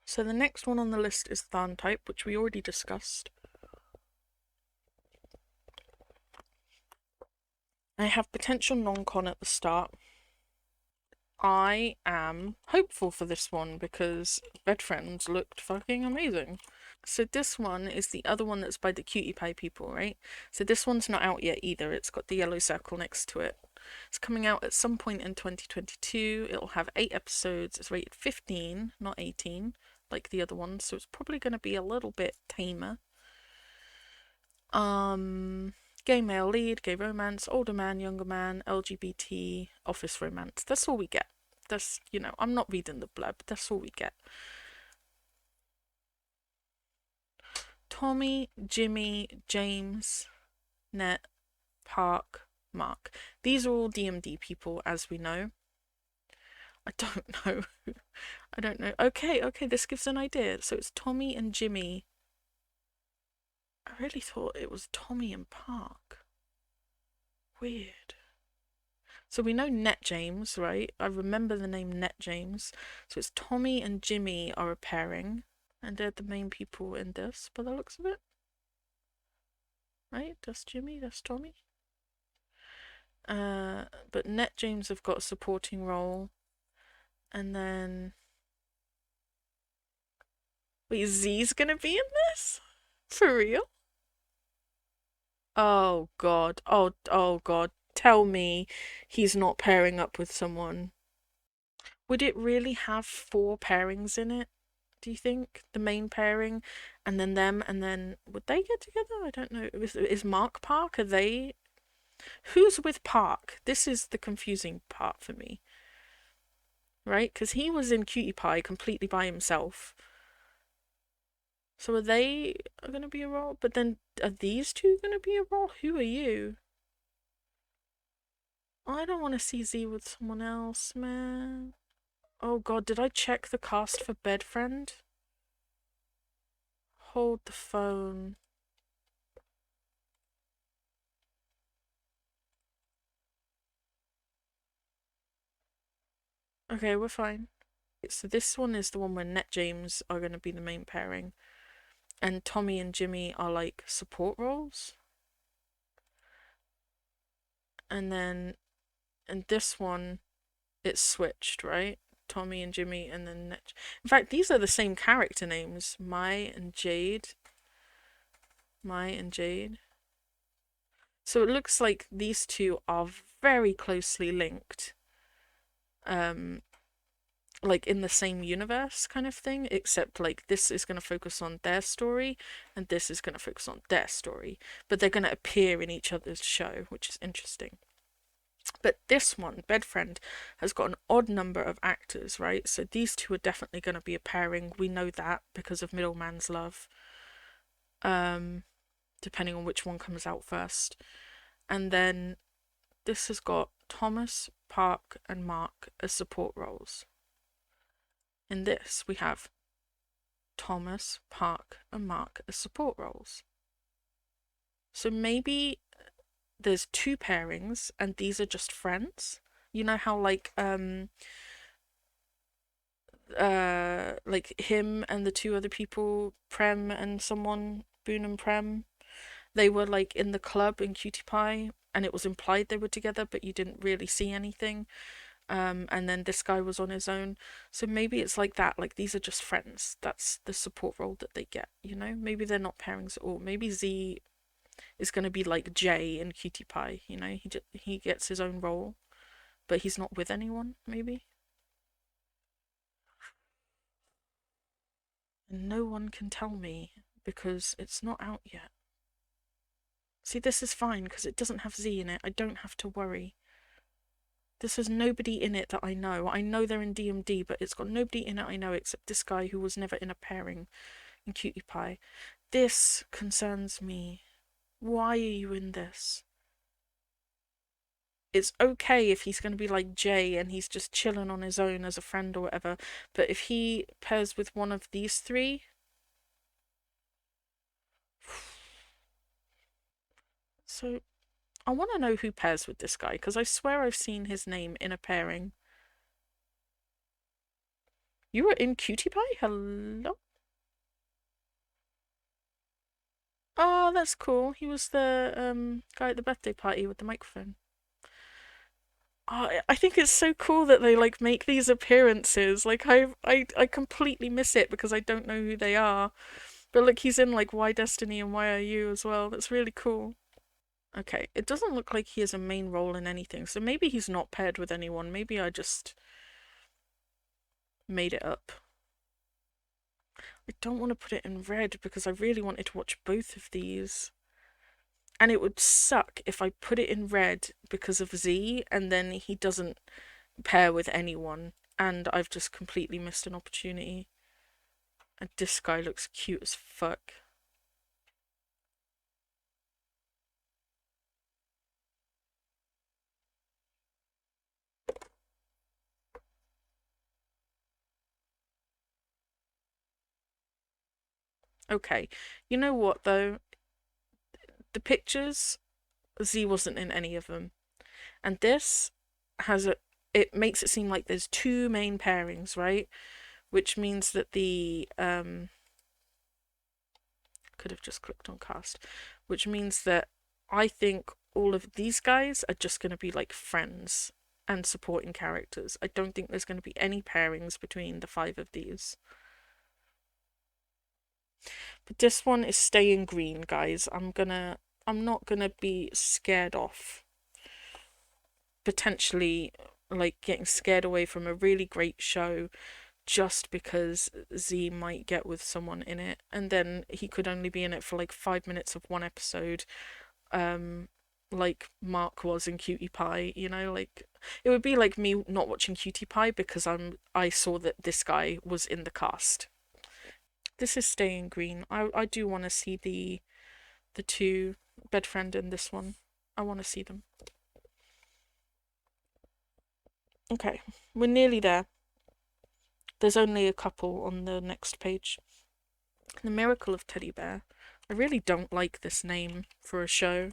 So the next one on the list is Tharn type, which we already discussed. I have potential non-con at the start. I am hopeful for this one because Bed Friends looked fucking amazing. So this one is the other one that's by the Cutie Pie people, right? So this one's not out yet either. It's got the yellow circle next to it. It's coming out at some point in 2022. It'll have 8 episodes. It's rated 15, not 18, like the other ones. So it's probably going to be a little bit tamer. Gay male lead, gay romance, older man, younger man, LGBT, office romance. That's all we get. That's, I'm not reading the blurb. That's all we get. Tommy, Jimmy, James, Ned, Park, Mark. These are all DMD people, as we know. I don't know. I don't know. Okay, this gives an idea. So it's Tommy and Jimmy. I really thought it was Tommy and Park. Weird. So we know Net James, right? I remember the name Net James. So it's Tommy and Jimmy are a pairing. And they're the main people in this, by the looks of it. Right? That's Jimmy, that's Tommy. But Net James have got a supporting role. And then... Wait, Z's gonna be in this? For real? Oh god. Oh god. Tell me he's not pairing up with someone. Would it really have 4 pairings in it? Do you think? The main pairing, and then them, and then would they get together? I don't know. Is Mark Park? Are they? Who's with Park? This is the confusing part for me. Right? Because he was in Cutie Pie completely by himself. So are they going to be a role? But then are these two going to be a role? Who are you? I don't want to see Z with someone else, man. Oh god, did I check the cast for Bed Friend? Hold the phone. Okay, we're fine. So this one is the one where Net James are going to be the main pairing. And Tommy and Jimmy are like support roles. And then in this one, it's switched, right? Tommy and Jimmy and then Net. In fact, these are the same character names. Mai and Jade. So it looks like these two are very closely linked. Like in the same universe kind of thing, except like this is going to focus on their story and this is going to focus on their story, but they're going to appear in each other's show, which is interesting. But this one, Bedfriend, has got an odd number of actors, right? So these two are definitely going to be a pairing. We know that because of Middleman's Love, depending on which one comes out first. And then this has got Thomas, Park, and Mark as support roles. In this, we have Thomas, Park, and Mark as support roles. So maybe there's 2 pairings and these are just friends. You know how like him and the 2 other people, Prem and someone, Boone and Prem, they were like in the club in Cutie Pie and it was implied they were together but you didn't really see anything. And then this guy was on his own. So maybe it's like that, like these are just friends. That's the support role that they get, Maybe they're not pairings at all. Maybe Z is going to be like Jay in Cutie Pie, he gets his own role, but he's not with anyone, maybe. And no one can tell me because it's not out yet. See, this is fine because it doesn't have Z in it. I don't have to worry. This has nobody in it that I know. I know they're in DMD, but it's got nobody in it I know except this guy who was never in a pairing in Cutie Pie. This concerns me. Why are you in this? It's okay if he's going to be like Jay and he's just chilling on his own as a friend or whatever, but if he pairs with one of these 3... So, I want to know who pairs with this guy, because I swear I've seen his name in a pairing. You were in Cutie Pie? Hello? Oh, that's cool. He was the guy at the birthday party with the microphone. Oh, I think it's so cool that they like make these appearances. Like I completely miss it because I don't know who they are. But look, he's in like Why Destiny and Why Are You as well. That's really cool. Okay, it doesn't look like he has a main role in anything, so maybe he's not paired with anyone. Maybe I just made it up. I don't want to put it in red because I really wanted to watch both of these. And it would suck if I put it in red because of Z and then he doesn't pair with anyone and I've just completely missed an opportunity. And this guy looks cute as fuck. Okay, you know what though? The pictures, Z wasn't in any of them. And this has a it makes it seem like there's two main pairings, right? Which means that the could have just clicked on cast, which means that I think all of these guys are just going to be like friends and supporting characters. I don't think there's going to be any pairings between the five of these. But this one is staying green, guys. I'm not gonna be scared off. Potentially like getting scared away from a really great show just because Z might get with someone in it and then he could only be in it for like 5 minutes of one episode, um like Mark was in Cutie Pie, you know, like it would be like me not watching Cutie Pie because I saw that this guy was in the cast. This is staying green. I do want to see the two bed friend in this one. I want to see them. Okay, we're nearly there. There's only a couple on the next page. The Miracle of Teddy Bear. I really don't like this name for a show.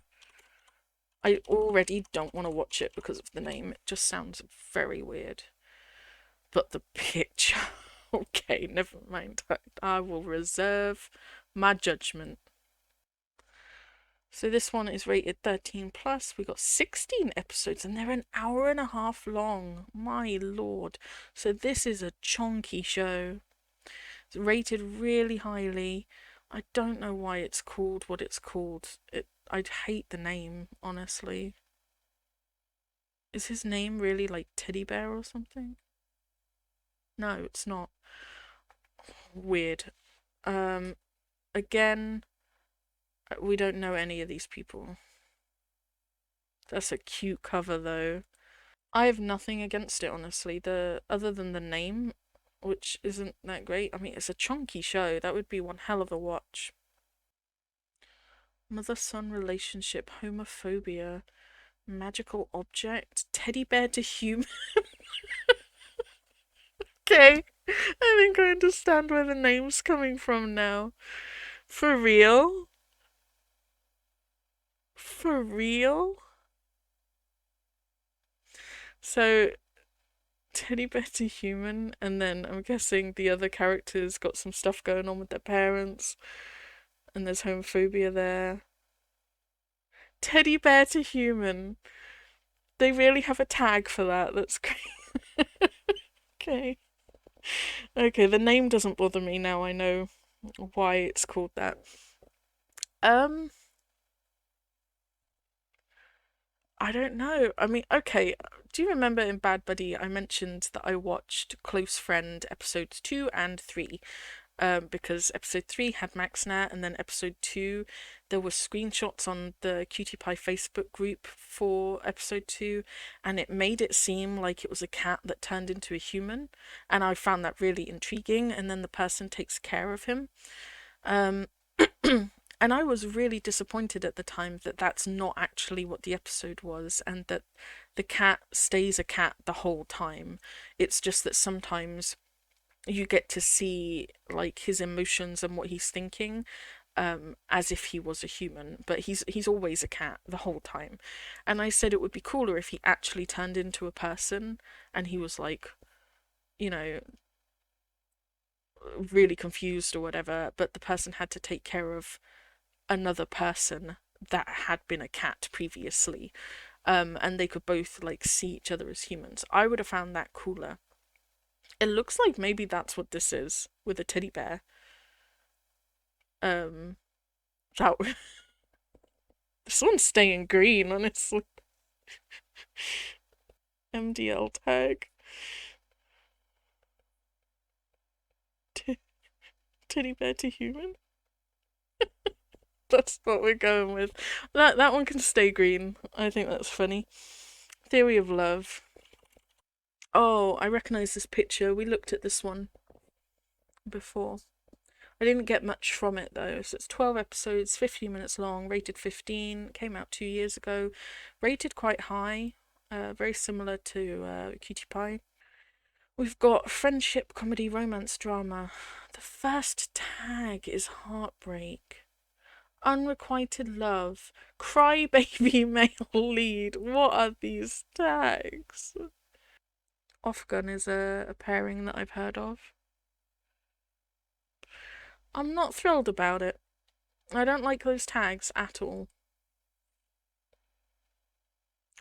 I already don't want to watch it because of the name. It just sounds very weird. But the picture. Okay, never mind. I will reserve my judgment. So this one is rated 13 plus. We got 16 episodes and they're an hour and a half long. My lord. So this is a chonky show. It's rated really highly. I don't know why it's called what it's called. I'd hate the name, honestly. Is his name really like Teddy Bear or something? No, it's not. Weird. Um, again, we don't know any of these people. That's a cute cover though. I have nothing against it, honestly. The other than the name, which isn't that great. I mean, it's a chunky show. That would be one hell of a watch. Mother-son relationship, homophobia, magical object, teddy bear to human. Okay, I think I understand where the name's coming from now. For real? For real? So, teddy bear to human, and then I'm guessing the other characters got some stuff going on with their parents, and there's homophobia there. Teddy bear to human. They really have a tag for that. That's great. Okay. Okay, the name doesn't bother me now. I know why it's called that. Um, I don't know. I mean, okay. Do you remember in Bad Buddy I mentioned that I watched Close Friend episodes 2 and 3? Because episode 3 had Maxnet, and then episode 2 there were screenshots on the Cutie Pie Facebook group for episode 2, and it made it seem like it was a cat that turned into a human, and I found that really intriguing, and then the person takes care of him. Um, and I was really disappointed at the time that that's not actually what the episode was, and that the cat stays a cat the whole time. It's just that sometimes you get to see like his emotions and what he's thinking, as if he was a human, but he's always a cat the whole time. And I said it would be cooler if he actually turned into a person and he was like, you know, really confused or whatever, but the person had to take care of another person that had been a cat previously. And they could both like see each other as humans. I would have found that cooler. It looks like maybe that's what this is with a teddy bear. Um, that this one's staying green, honestly. MDL tag. Teddy bear to human. That's what we're going with. That one can stay green. I think that's funny. Theory of love. Oh, I recognise this picture. We looked at this one before. I didn't get much from it though. So it's 12 episodes, 15 minutes long, rated 15. Came out 2 years ago. Rated quite high. Very similar to Cutie Pie. We've got friendship, comedy, romance, drama. The first tag is Heartbreak. Unrequited love. Crybaby male lead. What are these tags? Off Gun is a pairing that I've heard of. I'm not thrilled about it. I don't like those tags at all.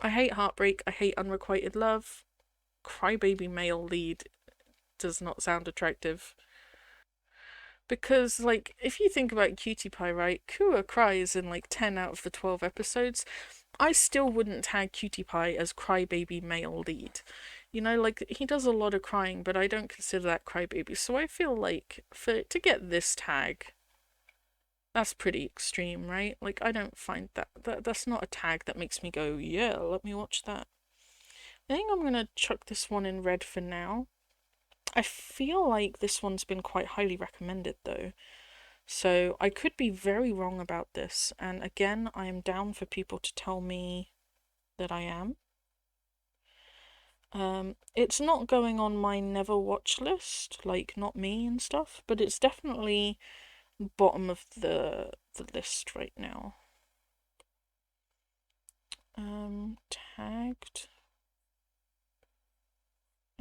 I hate Heartbreak. I hate Unrequited love. Crybaby male lead does not sound attractive. Because, like, if you think about Cutie Pie, right, Kua cries in like 10 out of the 12 episodes. I still wouldn't tag Cutie Pie as crybaby male lead. You know, like, he does a lot of crying, but I don't consider that crybaby. So I feel like to get this tag, that's pretty extreme, right? Like, I don't find that's not a tag that makes me go, yeah, let me watch that. I think I'm gonna chuck this one in red for now. I feel like this one's been quite highly recommended though. So I could be very wrong about this. And again, I am down for people to tell me that I am. It's not going on my never watch list, like not me and stuff, but it's definitely bottom of the list right now. Tagged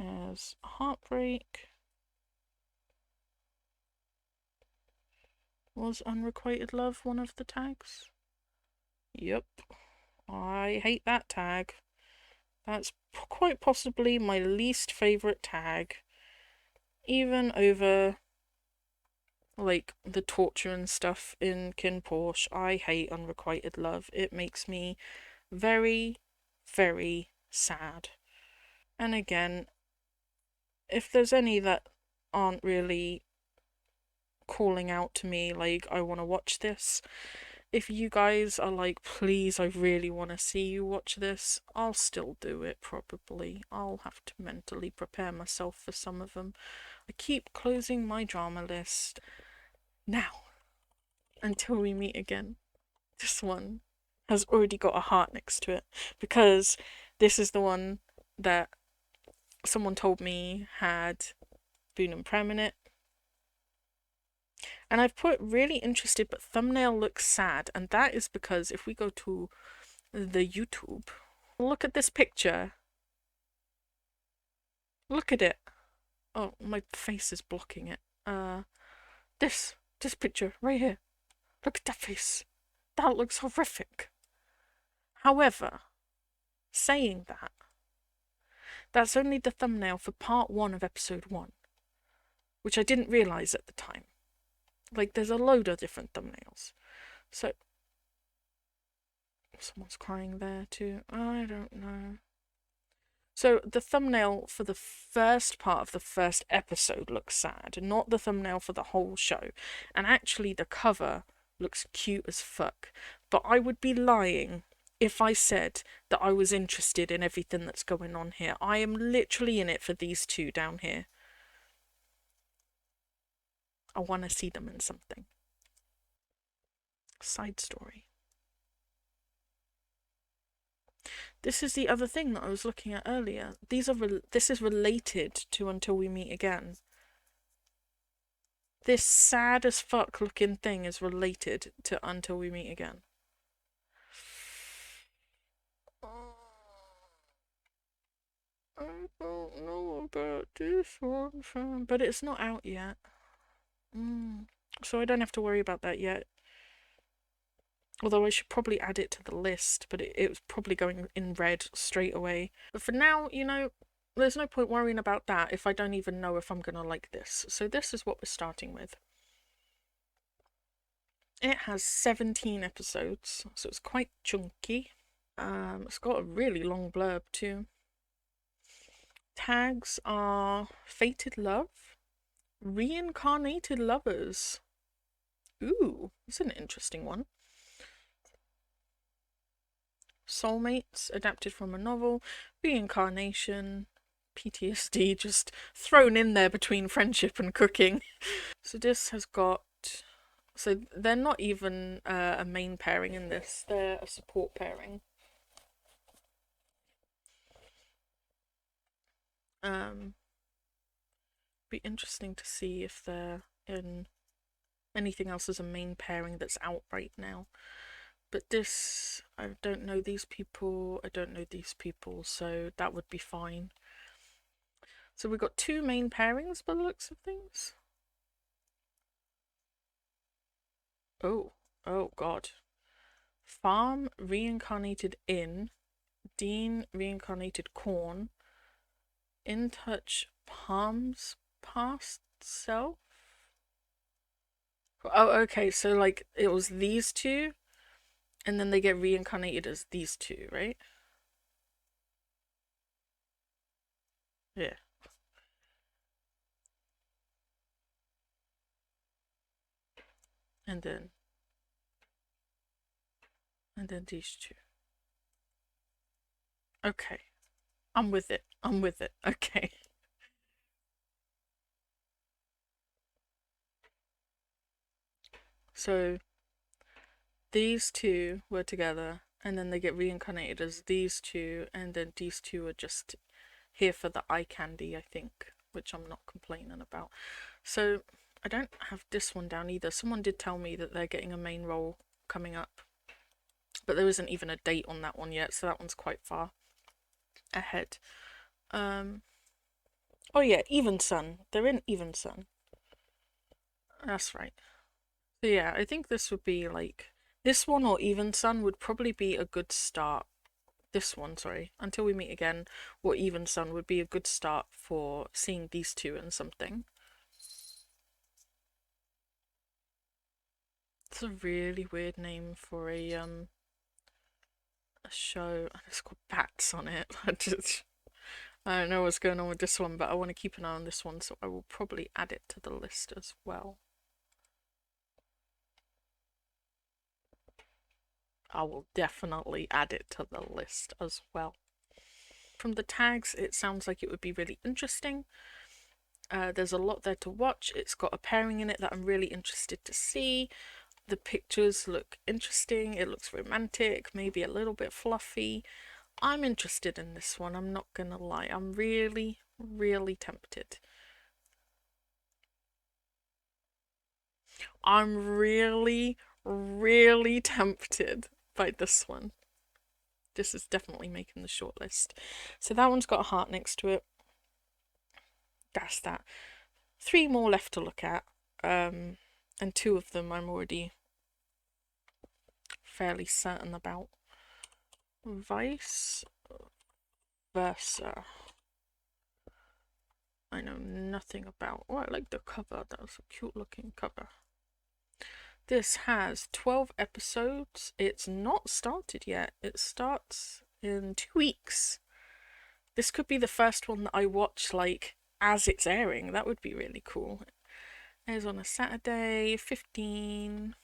as Heartbreak. Was Unrequited Love one of the tags? Yep. I hate that tag. That's quite possibly my least favourite tag. Even over, like, the torture and stuff in Kin Porsche, I hate Unrequited Love. It makes me very, very sad. And again, if there's any that aren't really calling out to me, like, I want to watch this, if you guys are like, please, I really want to see you watch this, I'll still do it probably. I'll have to mentally prepare myself for some of them. I keep closing my drama list. Now, until we meet again, this one has already got a heart next to it because this is the one that someone told me had Boon and Prem in it. And I've put really interested, but thumbnail looks sad. And that is because if we go to the YouTube, look at this picture. Look at it. Oh, my face is blocking it. This picture right here. Look at that face. That looks horrific. However, saying that, that's only the thumbnail for part 1 of episode 1, which I didn't realise at the time. Like, there's a load of different thumbnails. So, someone's crying there too. I don't know. So, the thumbnail for the first part of the first episode looks sad, not the thumbnail for the whole show. And actually, the cover looks cute as fuck. But I would be lying if I said that I was interested in everything that's going on here. I am literally in it for these two down here. I want to see them in something. Side story. This is the other thing that I was looking at earlier. This is related to Until We Meet Again. This sad as fuck looking thing is related to Until We Meet Again. I don't know about this one, but it's not out yet. So I don't have to worry about that yet. Although I should probably add it to the list, but it was probably going in red straight away. But for now, there's no point worrying about that if I don't even know if I'm going to like this. So this is what we're starting with. It has 17 episodes, so it's quite chunky. It's got a really long blurb too. Tags are fated love, reincarnated lovers. Ooh, that's an interesting one. Soulmates, adapted from a novel, reincarnation, PTSD, just thrown in there between friendship and cooking. So this has got... So they're not even a main pairing in this, they're a support pairing. Be interesting to see if they're in anything else as a main pairing that's out right now. But this, I don't know these people, I don't know these people, so that would be fine. So we've got 2 main pairings by the looks of things. Oh god. Farm reincarnated in, Dean reincarnated corn, In Touch Palm's past self. Oh, okay, so like it was these 2, and then they get reincarnated as these 2, right? Yeah. And then these 2. Okay. I'm with it. Okay. So these 2 were together, and then they get reincarnated as these 2, and then these 2 are just here for the eye candy, I think, which I'm not complaining about. So I don't have this one down either. Someone did tell me that they're getting a main role coming up, but there isn't even a date on that one yet, so that one's quite far ahead. Oh yeah, Even Sun. They're in Even Sun. That's right. So yeah, I think this would be like... This one or Even Sun would probably be a good start. This one, sorry. Until We Meet Again, or Even Sun would be a good start for seeing these 2 in something. It's a really weird name for a show. It's got bats on it. I don't know what's going on with this one, but I want to keep an eye on this one, so I will probably add it to the list as well. I will definitely add it to the list as well. From the tags, it sounds like it would be really interesting. There's a lot there to watch. It's got a pairing in it that I'm really interested to see. The pictures look interesting. It looks romantic, maybe a little bit fluffy. I'm interested in this one, I'm not gonna lie. I'm really, really tempted. I'm really, really tempted by this one. This is definitely making the shortlist. So that one's got a heart next to it. That's that. 3 more left to look at. And 2 of them I'm already fairly certain about. Vice versa. I know nothing about. Oh, I like the cover. That was a cute looking cover. This has 12 episodes. It's not started yet. It starts in 2 weeks. This could be the first one that I watch, like, as it's airing. That would be really cool. It airs on a Saturday, 15.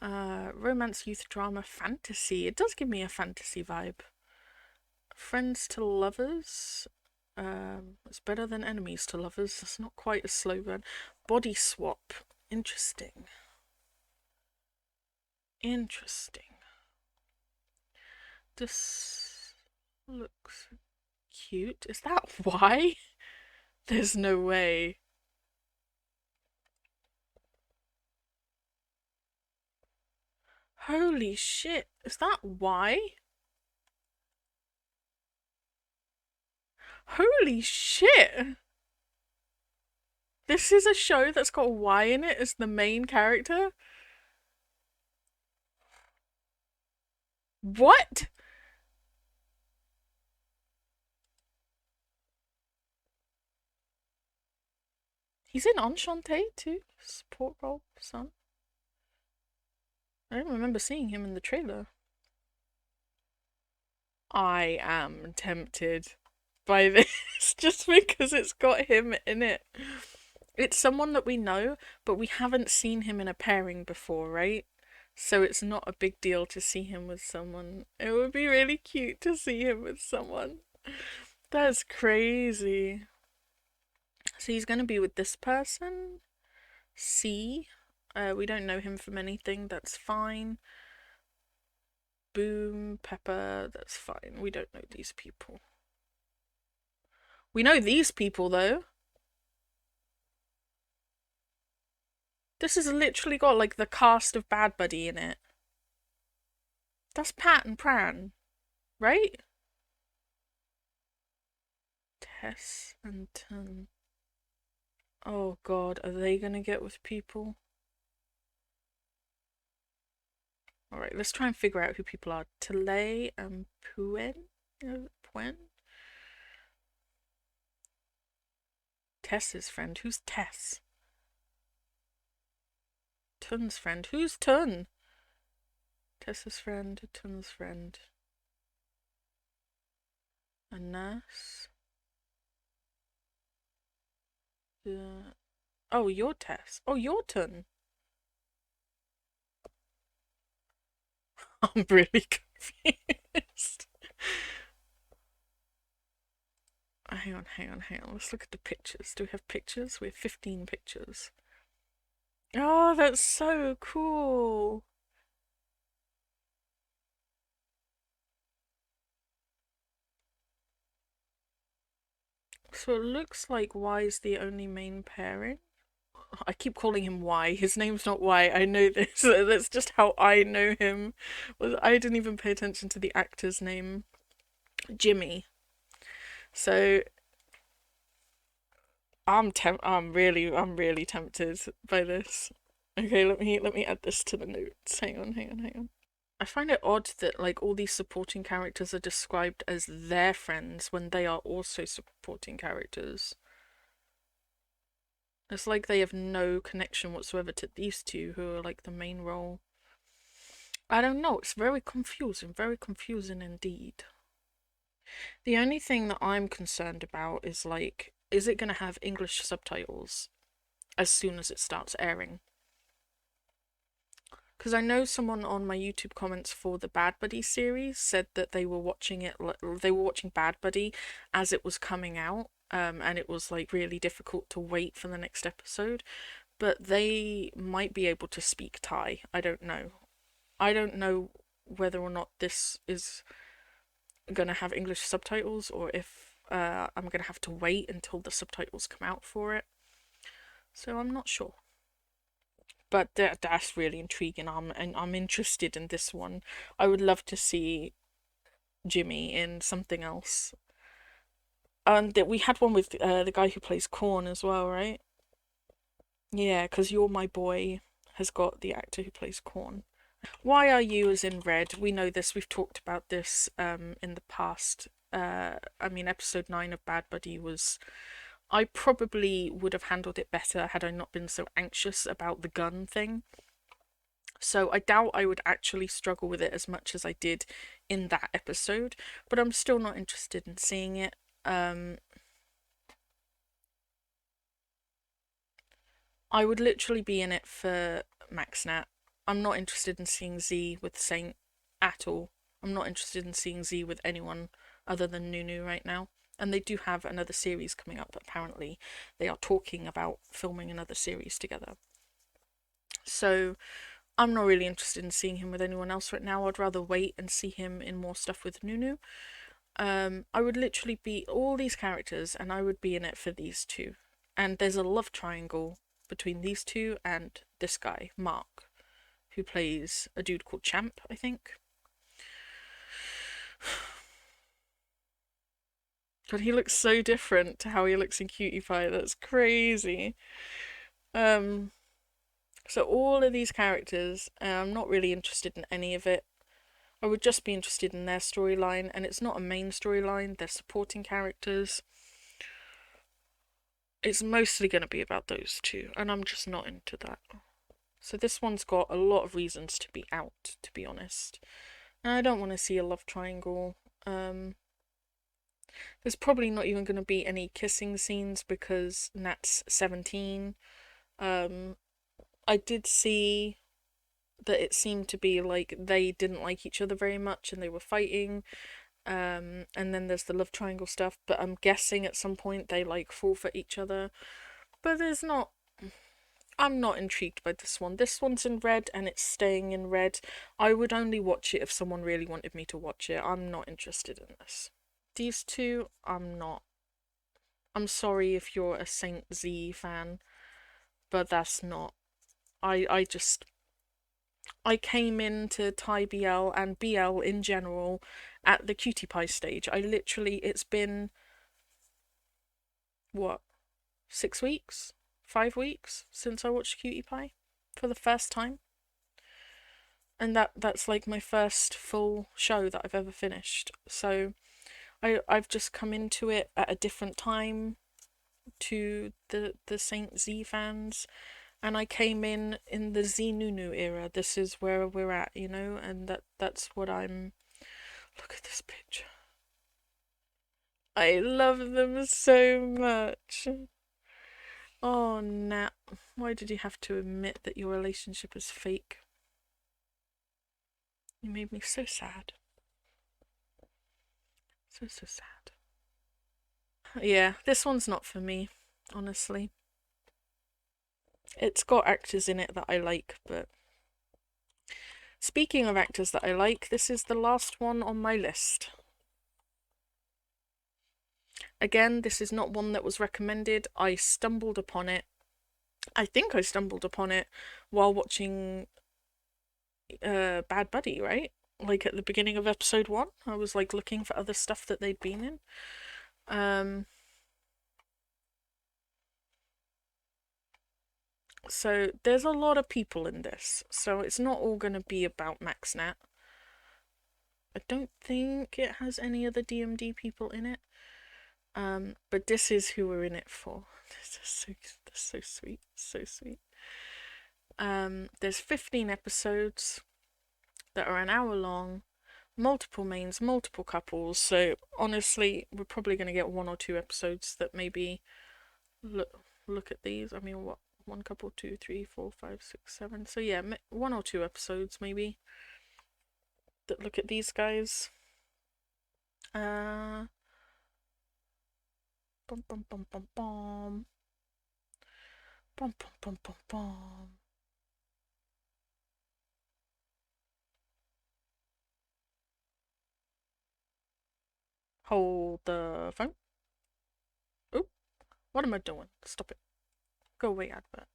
Romance, youth drama, fantasy. It does give me a fantasy vibe. Friends to lovers. It's better than enemies to lovers. It's not quite a slow burn. Body swap. Interesting. This looks cute. Is that why? There's no way. Holy shit. Is that why? Holy shit. This is a show that's got Y in it as the main character? What? He's in Enchanté too? Support role, son. I don't remember seeing him in the trailer. I am tempted by this just because it's got him in it. It's someone that we know, but we haven't seen him in a pairing before, right? So it's not a big deal to see him with someone. It would be really cute to see him with someone. That's crazy. So he's going to be with this person. C. We don't know him from anything. That's fine. Boom, Pepper. That's fine. We don't know these people. We know these people though. This has literally got like the cast of Bad Buddy in it. That's Pat and Pran, right? Tess and Ton. Oh god, are they gonna get with people? Alright, let's try and figure out who people are. Tele and Puen? Puen? Tess's friend. Who's Tess? Tun's friend. Who's Tun? Tessa's friend, Tun's friend. A nurse. Oh, you're Tess. Oh, you're Tun. I'm really confused. Hang on. Let's look at the pictures. Do we have pictures? We have 15 pictures. Oh, that's so cool. So it looks like Y is the only main pairing. I keep calling him Y. His name's not Y. I know this. That's just how I know him. I didn't even pay attention to the actor's name. Jimmy. So I'm really tempted by this. Okay, let me add this to the notes. Hang on. I find it odd that like all these supporting characters are described as their friends when they are also supporting characters. It's like they have no connection whatsoever to these two who are like the main role. I don't know, it's very confusing indeed. The only thing that I'm concerned about is like, is it going to have English subtitles as soon as it starts airing? Because I know someone on my YouTube comments for the Bad Buddy series said that they were watching it, they were watching Bad Buddy as it was coming out, and it was like really difficult to wait for the next episode. But they might be able to speak Thai. I don't know. I don't know whether or not this is gonna have English subtitles or if I'm gonna have to wait until the subtitles come out for it. So I'm not sure. But that's really intriguing. I'm interested in this one. I would love to see Jimmy in something else. And we had one with the guy who plays Corn as well, right? Yeah, because You're My Boy has got the actor who plays Corn. Why Are You is in red. We know this. We've talked about this in the past. I mean, episode 9 of Bad Buddy was. I probably would have handled it better had I not been so anxious about the gun thing. So I doubt I would actually struggle with it as much as I did in that episode, but I'm still not interested in seeing it. I would literally be in it for MaxNat. I'm not interested in seeing Z with Saint at all. I'm not interested in seeing Z with anyone other than Nunu right now. And they do have another series coming up, apparently. They are talking about filming another series together. So I'm not really interested in seeing him with anyone else right now. I'd rather wait and see him in more stuff with Nunu. I would literally be all these characters and I would be in it for these two. And there's a love triangle between these two and this guy, Mark, who plays a dude called Champ, I think. God, he looks so different to how he looks in Cutie Pie. That's crazy. Um, so all of these characters, I'm not really interested in any of it. I would just be interested in their storyline, and it's not a main storyline, they're supporting characters. It's mostly going to be about those two, and I'm just not into that. So this one's got a lot of reasons to be out, to be honest. And I don't want to see a love triangle. There's probably not even going to be any kissing scenes because Nat's 17. I did see that it seemed to be like they didn't like each other very much and they were fighting. And then there's the love triangle stuff, but I'm guessing at some point they like fall for each other. But there's not. I'm not intrigued by this one. This one's in red and it's staying in red. I would only watch it if someone really wanted me to watch it. I'm not interested in this. These two, I'm not. I'm sorry if you're a Saint Z fan, but that's not. I came into Thai BL and BL in general at the Cutie Pie stage. It's been, what, 6 weeks? 5 weeks since I watched Cutie Pie for the first time. And that's like my first full show that I've ever finished. So I've just come into it at a different time to the Saint Z fans, and I came in the Z Nunu era. This is where we're at, and that's what I'm. Look at this picture. I love them so much. Oh, Nat, why did you have to admit that your relationship is fake? You made me so sad. So sad. Yeah, this one's not for me, honestly. It's got actors in it that I like, but speaking of actors that I like, this is the last one on my list. Again, this is not one that was recommended. I stumbled upon it. I think I stumbled upon it while watching Bad Buddy, right? Like at the beginning of episode 1. I was like looking for other stuff that they'd been in. So there's a lot of people in this. So it's not all going to be about Max Nat. I don't think it has any other DMD people in it. But this is who we're in it for. This is so sweet, so sweet. There's 15 episodes that are an hour long, multiple mains, multiple couples. So honestly, we're probably going to get 1 or 2 episodes that maybe look at these. I mean, what? 1 couple, 2, 3, 4, 5, 6, 7. So yeah, 1 or 2 episodes maybe that look at these guys. Bum bum bum bum bum. Bum bum bum bum bum. Hold the phone. Oh, what am I doing? Stop it. Go away, advert.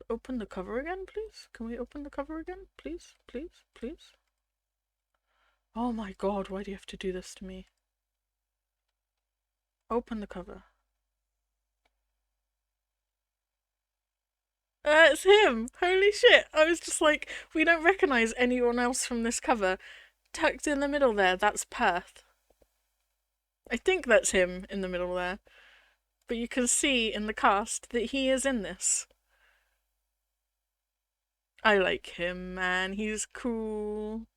Open the cover again, please? Can we open the cover again? Please, please, please? Oh my god, why do you have to do this to me? Open the cover. It's him! Holy shit! I was just like, we don't recognise anyone else from this cover. Tucked in the middle there, that's Perth. I think that's him in the middle there. But you can see in the cast that he is in this. I like him, man. He's cool.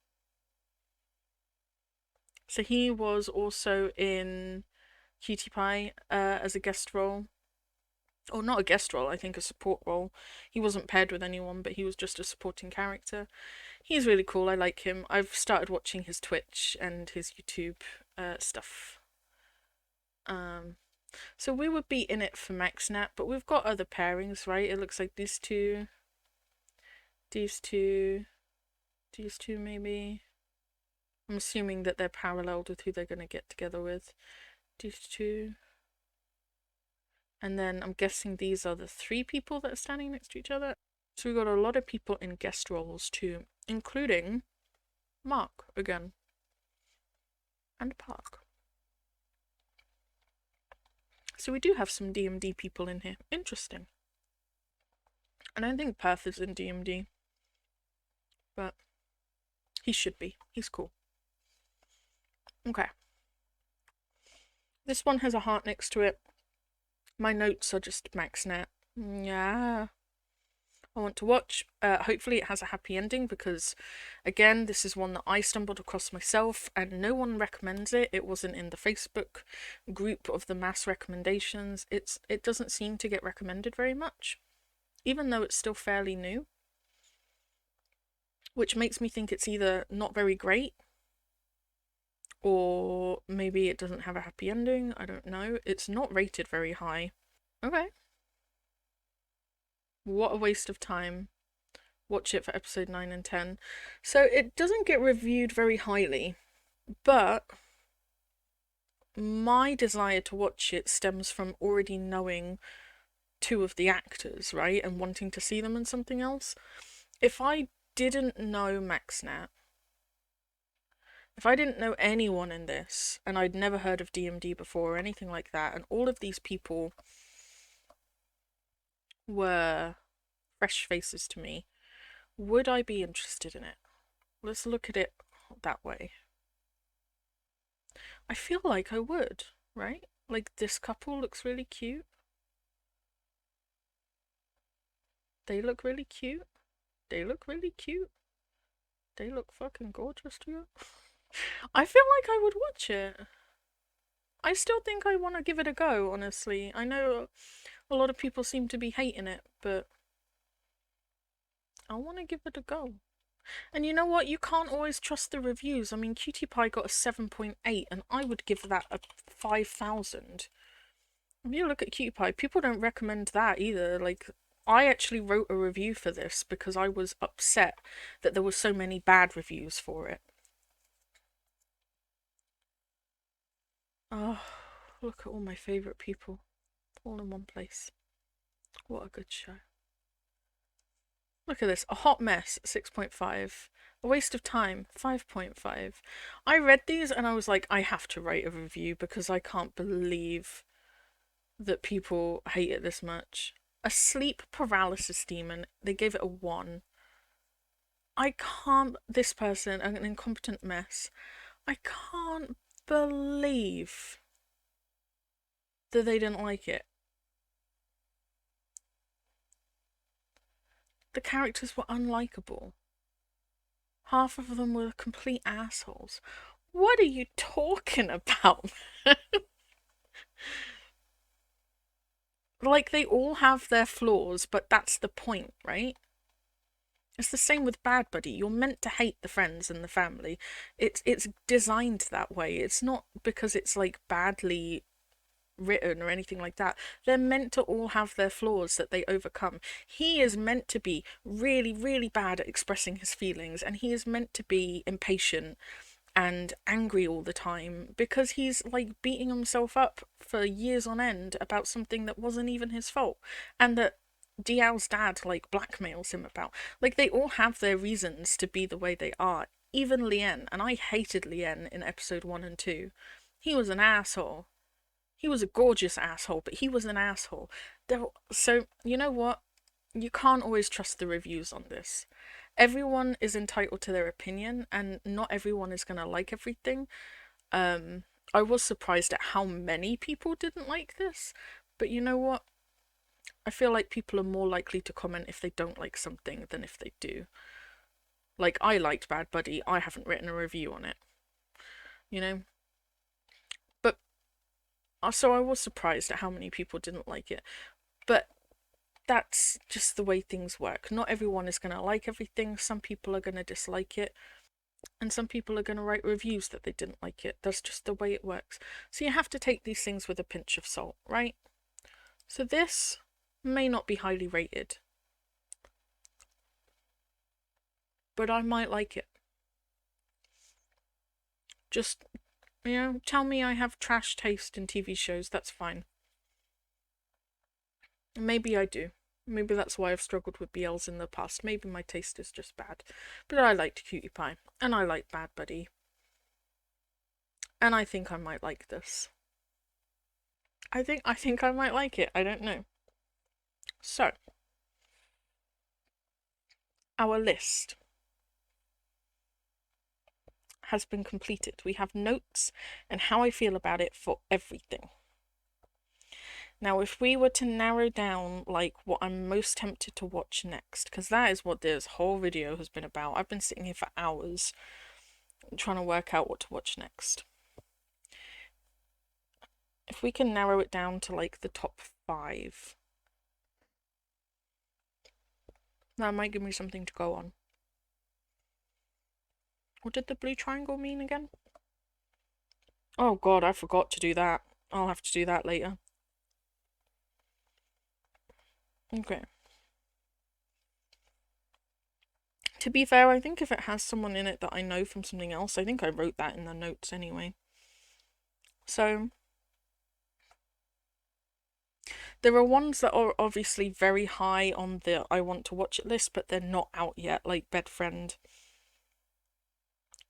So he was also in Cutie Pie as a guest role. Or not a guest role, I think a support role. He wasn't paired with anyone, but he was just a supporting character. He's really cool. I like him. I've started watching his Twitch and his YouTube stuff. So we would be in it for Max Nat, but we've got other pairings, right? It looks like these two maybe. I'm assuming that they're paralleled with who they're going to get together with. These two. And then I'm guessing these are the 3 people that are standing next to each other. So we've got a lot of people in guest roles too, including Mark again. And Park. So we do have some DMD people in here. Interesting. I don't think Perth is in DMD, but he should be. He's cool. Okay. This one has a heart next to it. My notes are just MaxNet. Yeah. I want to watch. Hopefully it has a happy ending because, again, this is one that I stumbled across myself and no one recommends it. It wasn't in the Facebook group of the mass recommendations. It doesn't seem to get recommended very much, even though it's still fairly new, which makes me think it's either not very great or maybe it doesn't have a happy ending. I don't know. It's not rated very high. Okay. What a waste of time. Watch it for episode 9 and 10. So it doesn't get reviewed very highly, but my desire to watch it stems from already knowing two of the actors, right? And wanting to see them in something else. If I didn't know MaxNat, if I didn't know anyone in this, and I'd never heard of DMD before or anything like that, and all of these people were fresh faces to me, would I be interested in it? Let's look at it that way. I feel like I would, right? Like, this couple looks really cute. They look really cute. They look really cute. They look fucking gorgeous to you. I feel like I would watch it. I still think I want to give it a go, honestly. I know a lot of people seem to be hating it, but I want to give it a go. And you know what? You can't always trust the reviews. I mean, Cutie Pie got a 7.8, and I would give that a 5,000. If you look at Cutie Pie, people don't recommend that either. Like, I actually wrote a review for this because I was upset that there were so many bad reviews for it. Oh, look at all my favourite people. All in one place. What a good show. Look at this. A hot mess, 6.5. A waste of time, 5.5. I read these and I was like, I have to write a review because I can't believe that people hate it this much. A sleep paralysis demon, they gave it a 1. I can't, this person, an incompetent mess, I can't believe that they didn't like it. The characters were unlikable. Half of them were complete assholes. What are you talking about? Like, they all have their flaws, but that's the point, right? It's the same with Bad Buddy. You're meant to hate the friends and the family. It's designed that way. It's not because it's like badly written or anything like that. They're meant to all have their flaws that they overcome. He is meant to be really, really bad at expressing his feelings, and he is meant to be impatient and angry all the time because he's like beating himself up for years on end about something that wasn't even his fault, and that DL's dad like blackmails him about. Like, they all have their reasons to be the way they are. Even Lien, and I hated Lien in episode 1 and 2. He was an asshole. He was a gorgeous asshole, but he was an asshole. So, you know what? You can't always trust the reviews on this. Everyone is entitled to their opinion, and not everyone is going to like everything. I was surprised at how many people didn't like this, but you know what? I feel like people are more likely to comment if they don't like something than if they do. Like, I liked Bad Buddy, I haven't written a review on it. You know? But, so I was surprised at how many people didn't like it. But that's just the way things work. Not everyone is going to like everything. Some people are going to dislike it. And some people are going to write reviews that they didn't like it. That's just the way it works. So you have to take these things with a pinch of salt, right? So this may not be highly rated, but I might like it. Just, tell me I have trash taste in TV shows, that's fine. Maybe I do. Maybe that's why I've struggled with BLs in the past. Maybe my taste is just bad. But I liked Cutie Pie, and I liked Bad Buddy. And I think I might like this. I think I might like it. I don't know. So, our list has been completed. We have notes and how I feel about it for everything. Now, if we were to narrow down, like, what I'm most tempted to watch next, because that is what this whole video has been about. I've been sitting here for hours trying to work out what to watch next. If we can narrow it down to, like, the top 5, that might give me something to go on. What did the blue triangle mean again? Oh god, I forgot to do that. I'll have to do that later. Okay. To be fair, I think if it has someone in it that I know from something else, I think I wrote that in the notes anyway. So, there are ones that are obviously very high on the I want to watch it list, but they're not out yet, like Bed Friend.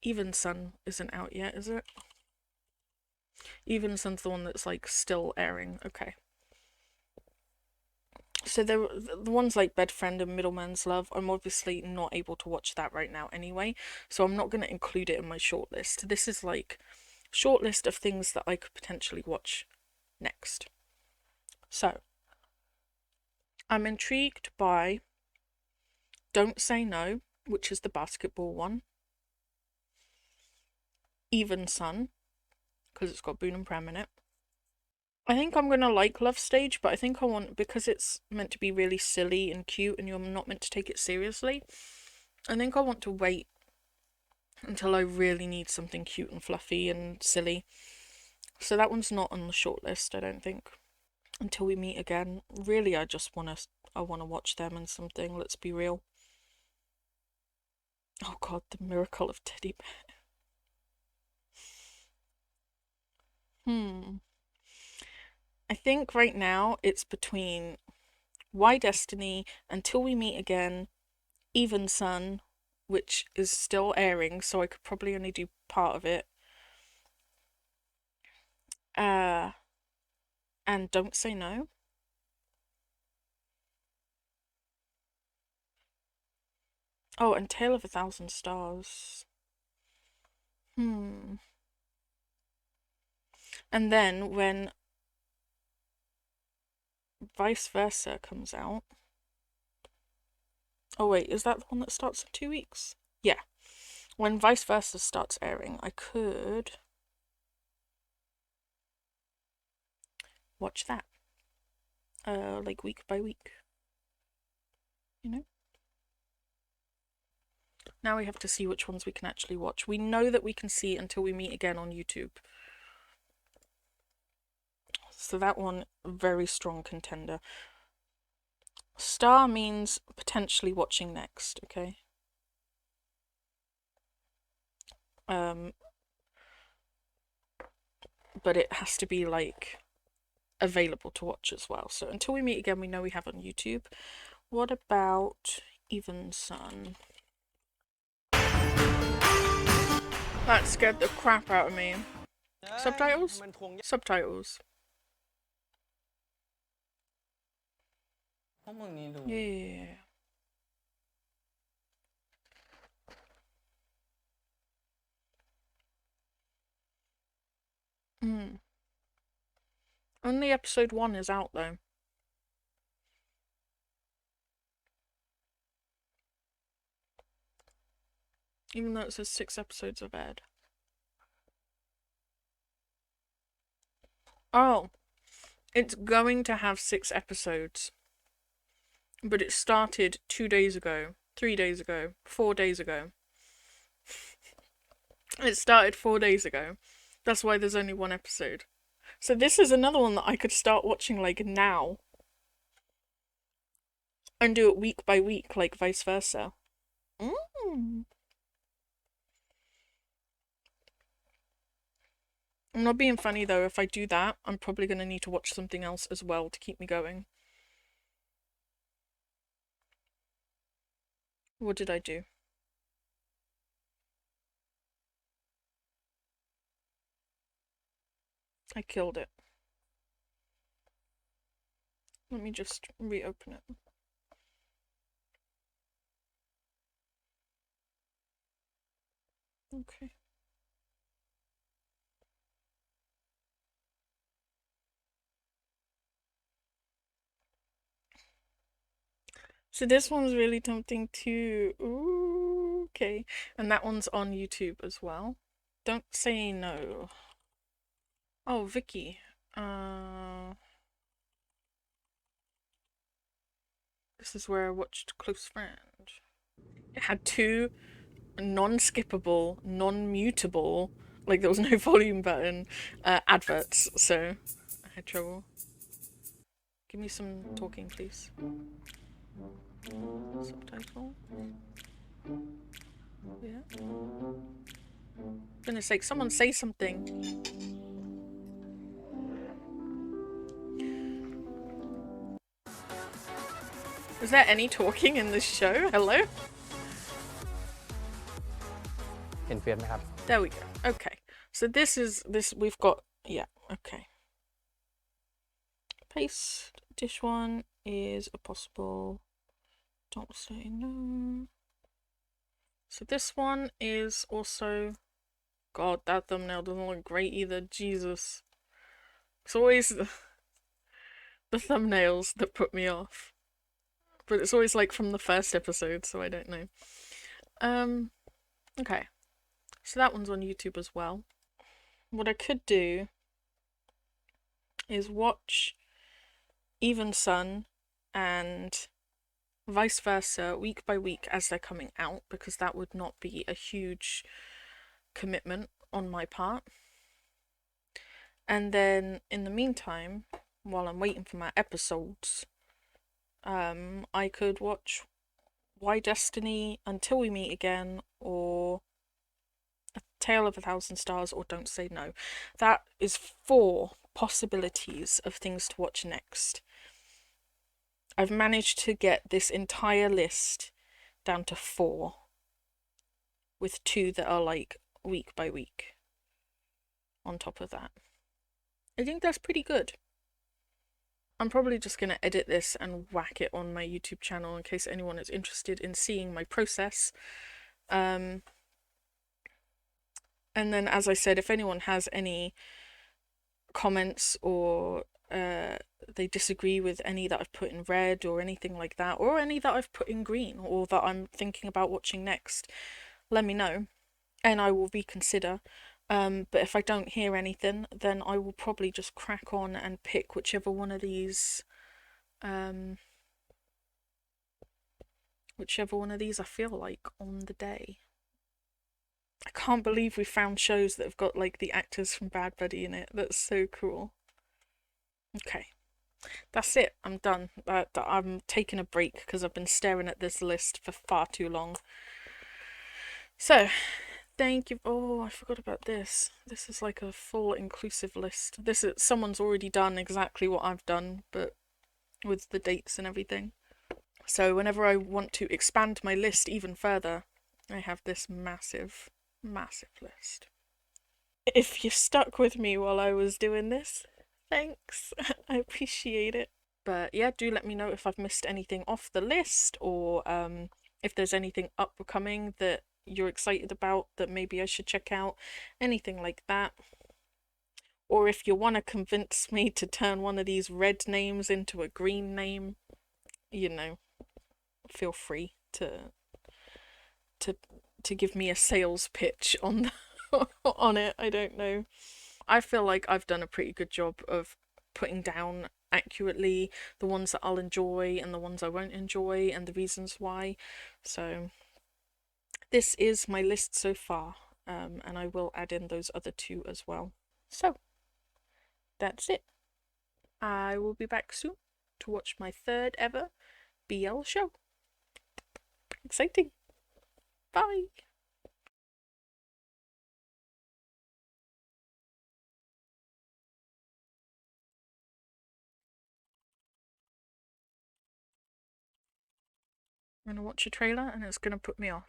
Even Sun isn't out yet, is it? Even Sun's the one that's, like, still airing. Okay. So the ones like Bed Friend and Middleman's Love, I'm obviously not able to watch that right now anyway, so I'm not going to include it in my shortlist. This is like shortlist of things that I could potentially watch next. So, I'm intrigued by Don't Say No, which is the basketball one. Even Sun, because it's got Boone and Prem in it. I think I'm gonna like Love Stage, but I think I want, because it's meant to be really silly and cute and you're not meant to take it seriously, I think I want to wait until I really need something cute and fluffy and silly. So that one's not on the shortlist, I don't think. Until We Meet Again. Really, I wanna watch them and something, let's be real. Oh god, The Miracle of Teddy Bear. I think right now it's between Why Destiny, Until We Meet Again, Even Sun, which is still airing, so I could probably only do part of it. And Don't Say No. Oh, and Tale of a Thousand Stars. And then when Vice Versa comes out. Oh wait, is that the one that starts in 2 weeks? Yeah. When Vice Versa starts airing, I could watch that. Like week by week. You know? Now we have to see which ones we can actually watch. We know that we can see Until We Meet Again on YouTube. So that one, very strong contender. Star means potentially watching next, okay? But it has to be, like, available to watch as well. So Until We Meet Again, we know we have on YouTube. What about Even Sun? That scared the crap out of me. Subtitles? Subtitles. Yeah. Only episode 1 is out though. Even though it says 6 episodes have aired. Oh, it's going to have 6 episodes. But it started 2 days ago, 3 days ago, 4 days ago. It started 4 days ago. That's why there's only 1 episode. So this is another one that I could start watching, like, now. And do it week by week, like Vice Versa. I'm not being funny though, if I do that, I'm probably going to need to watch something else as well to keep me going. What did I do? I killed it. Let me just reopen it. Okay. So this one's really tempting too. Ooh, okay. And that one's on YouTube as well. Don't say no. Oh, Vicky. This is where I watched Close Friend. It had two non-skippable, non-mutable, like there was no volume button, adverts, so I had trouble. Give me some talking, please. Subtitle. Yeah. For goodness sake, someone say something. Is there any talking in this show? Hello? เห็นเฟียสไหมครับ There we go. Okay. So this we've got, yeah, okay. Paste. Dish one is a possible. Don't say no. So this one is also. God, that thumbnail doesn't look great either. Jesus. It's always the thumbnails that put me off. But it's always like from the first episode, so I don't know. Okay. So that one's on YouTube as well. What I could do is watch Even Sun and vice versa week by week as they're coming out, because that would not be a huge commitment on my part. And then in the meantime, while I'm waiting for my episodes, I could watch Why Destiny, Until We Meet Again, or A Tale of a Thousand Stars, or Don't Say No. That is 4 possibilities of things to watch next. I've managed to get this entire list down to 4, with 2 that are like week by week on top of that. I think that's pretty good. I'm probably just going to edit this and whack it on my YouTube channel in case anyone is interested in seeing my process. And then, as I said, if anyone has any comments or they disagree with any that I've put in red or anything like that, or any that I've put in green or that I'm thinking about watching next, let me know and I will reconsider. But if I don't hear anything, then I will probably just crack on and pick whichever one of these I feel like on the day. I can't believe we found shows that have got like the actors from Bad Buddy in it. That's so cool. Okay. That's it. I'm done. I'm taking a break because I've been staring at this list for far too long. So, thank you. Oh, I forgot about this. This is like a full inclusive list. Someone's already done exactly what I've done, but with the dates and everything. So whenever I want to expand my list even further, I have this massive, massive list. If you stuck with me while I was doing this, thanks. I appreciate it. But yeah, do let me know if I've missed anything off the list, or if there's anything upcoming that you're excited about that maybe I should check out, anything like that. Or if you want to convince me to turn one of these red names into a green name, feel free to give me a sales pitch on on it. I don't know. I feel like I've done a pretty good job of putting down accurately the ones that I'll enjoy and the ones I won't enjoy and the reasons why. So this is my list so far, and I will add in those other 2 as well. So that's it. I will be back soon to watch my 3rd ever BL show. Exciting. Bye. I'm gonna watch a trailer and it's gonna put me off.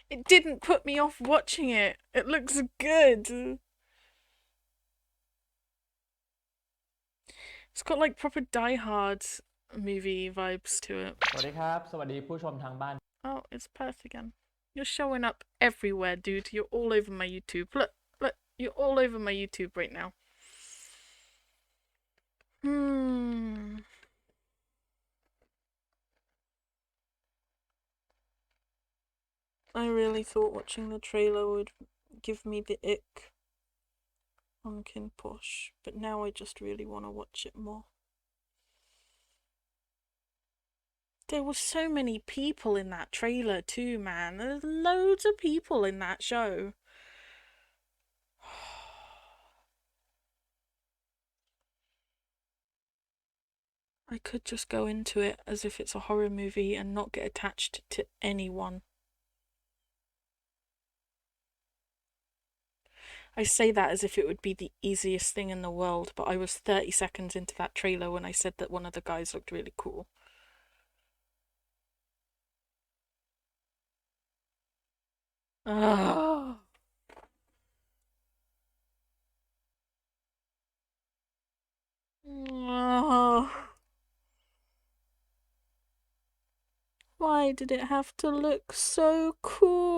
It didn't put me off watching it. It looks good. It's got like proper Die Hard movie vibes to it. สวัสดีครับสวัสดีผู้ชมทางบ้าน Oh, it's Perth again. You're showing up everywhere, dude. You're all over my YouTube. Look, look, you're all over my YouTube right now. I really thought watching the trailer would give me the ick on Kin Posh, but now I just really want to watch it more. There were so many people in that trailer too, man. There's loads of people in that show. I could just go into it as if it's a horror movie and not get attached to anyone. I say that as if it would be the easiest thing in the world, but I was 30 seconds into that trailer when I said that one of the guys looked really cool. Ugh. Ugh. Why did it have to look so cool?